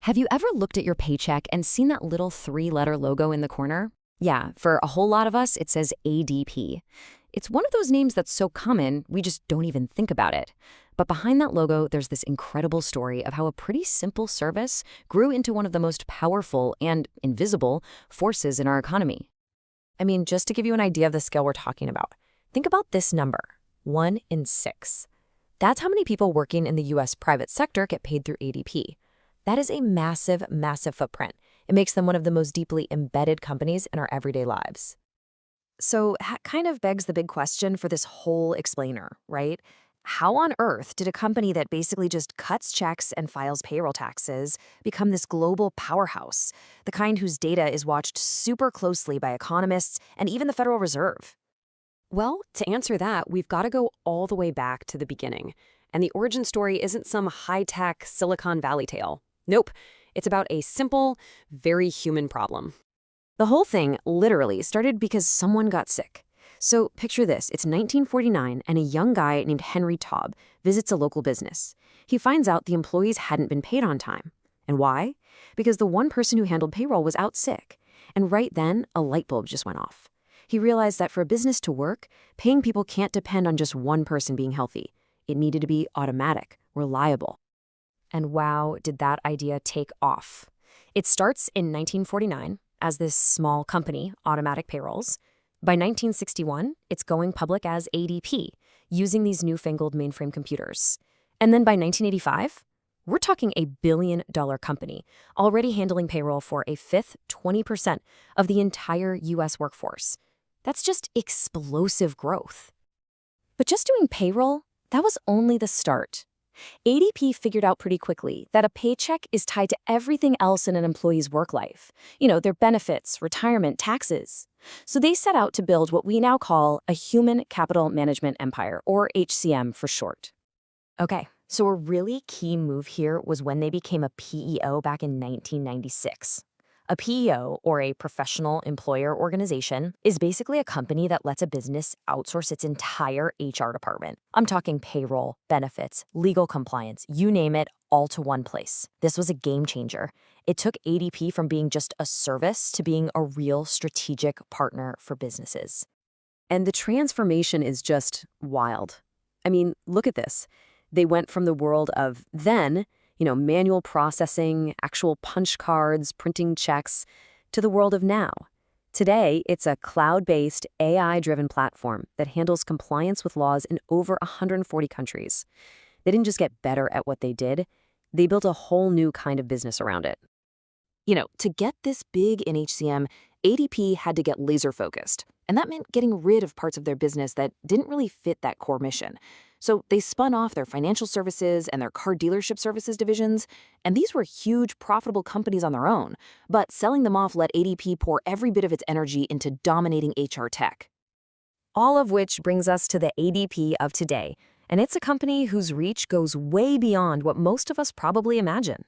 Have you ever looked at your paycheck and seen that little three-letter logo in the corner? Yeah, for a whole lot of us, it says ADP. It's one of those names that's so common, we just don't even think about it. But behind that logo, there's this incredible story of how a pretty simple service grew into one of the most powerful and invisible forces in our economy. I mean, just to give you an idea of the scale we're talking about, think about this number, 1 in 6. That's how many people working in the U.S. private sector get paid through ADP. That is a massive, massive footprint. It makes them one of the most deeply embedded companies in our everyday lives. So that kind of begs the big question for this whole explainer, right? How on earth did a company that basically just cuts checks and files payroll taxes become this global powerhouse, the kind whose data is watched super closely by economists and even the Federal Reserve? Well, to answer that, we've got to go all the way back to the beginning. And the origin story isn't some high-tech Silicon Valley tale. Nope, it's about a simple, very human problem. The whole thing literally started because someone got sick. So picture this, it's 1949 and a young guy named Henry Taub visits a local business. He finds out the employees hadn't been paid on time. And why? Because the one person who handled payroll was out sick. And right then, a light bulb just went off. He realized that for a business to work, paying people can't depend on just one person being healthy. It needed to be automatic, reliable. And wow, did that idea take off. It starts in 1949 as this small company, Automatic Payrolls. By 1961, it's going public as ADP, using these newfangled mainframe computers. And then by 1985, we're talking a billion-dollar company, already handling payroll for a fifth, 20% of the entire U.S. workforce. That's just explosive growth. But just doing payroll, that was only the start. ADP figured out pretty quickly that a paycheck is tied to everything else in an employee's work life. Their benefits, retirement, taxes. So they set out to build what we now call a human capital management empire, or HCM for short. Okay, so a really key move here was when they became a PEO back in 1996. A PEO, or a professional employer organization, is basically a company that lets a business outsource its entire HR department. I'm talking payroll, benefits, legal compliance, you name it, all to one place. This was a game changer. It took ADP from being just a service to being a real strategic partner for businesses. And the transformation is just wild. I mean, look at this. They went from the world of then, manual processing, actual punch cards, printing checks, to the world of now. Today, it's a cloud-based, AI-driven platform that handles compliance with laws in over 140 countries. They didn't just get better at what they did, they built a whole new kind of business around it. To get this big in HCM, ADP had to get laser-focused, and that meant getting rid of parts of their business that didn't really fit that core mission. So they spun off their financial services and their car dealership services divisions, and these were huge, profitable companies on their own. But selling them off let ADP pour every bit of its energy into dominating HR tech. All of which brings us to the ADP of today, and it's a company whose reach goes way beyond what most of us probably imagine.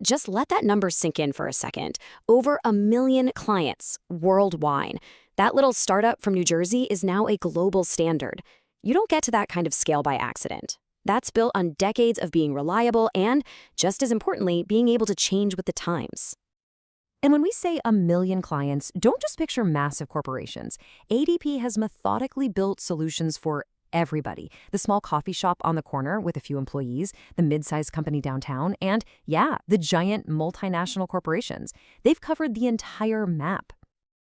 Just let that number sink in for a second. Over 1 million clients worldwide. That little startup from New Jersey is now a global standard. You don't get to that kind of scale by accident. That's built on decades of being reliable and, just as importantly, being able to change with the times. And when we say 1 million clients, don't just picture massive corporations. ADP has methodically built solutions for everybody. The small coffee shop on the corner with a few employees, the mid-sized company downtown, and, the giant multinational corporations. They've covered the entire map.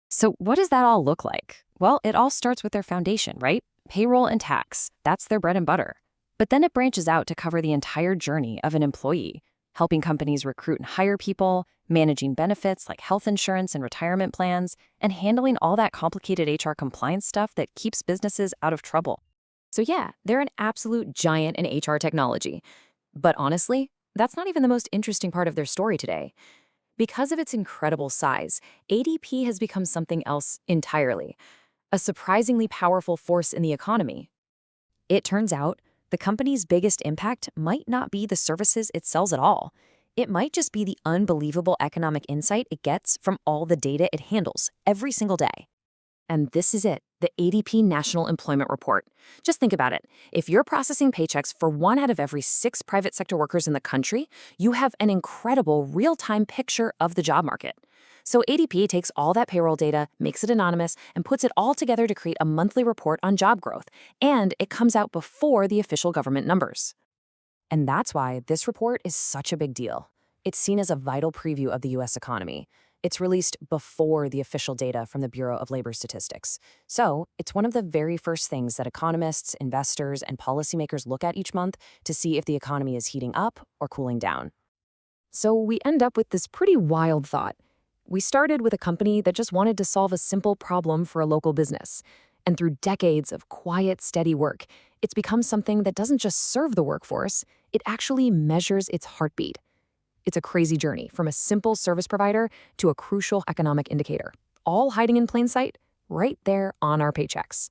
So what does that all look like? Well, it all starts with their foundation, right? Payroll and tax. That's their bread and butter. But then it branches out to cover the entire journey of an employee, helping companies recruit and hire people, managing benefits like health insurance and retirement plans, and handling all that complicated HR compliance stuff that keeps businesses out of trouble. So they're an absolute giant in HR technology. But honestly, that's not even the most interesting part of their story today. Because of its incredible size, ADP has become something else entirely. A surprisingly powerful force in the economy. It turns out, the company's biggest impact might not be the services it sells at all. It might just be the unbelievable economic insight it gets from all the data it handles every single day. And this is it. The ADP National Employment Report. Just think about it. If you're processing paychecks for 1 out of every 6 private sector workers in the country, you have an incredible real-time picture of the job market. So ADP takes all that payroll data, makes it anonymous, and puts it all together to create a monthly report on job growth. And it comes out before the official government numbers. And that's why this report is such a big deal. It's seen as a vital preview of the U.S. economy. It's released before the official data from the Bureau of Labor Statistics. So it's one of the very first things that economists, investors, and policymakers look at each month to see if the economy is heating up or cooling down. So we end up with this pretty wild thought. We started with a company that just wanted to solve a simple problem for a local business. And through decades of quiet, steady work, it's become something that doesn't just serve the workforce, it actually measures its heartbeat. It's a crazy journey from a simple service provider to a crucial economic indicator, all hiding in plain sight right there on our paychecks.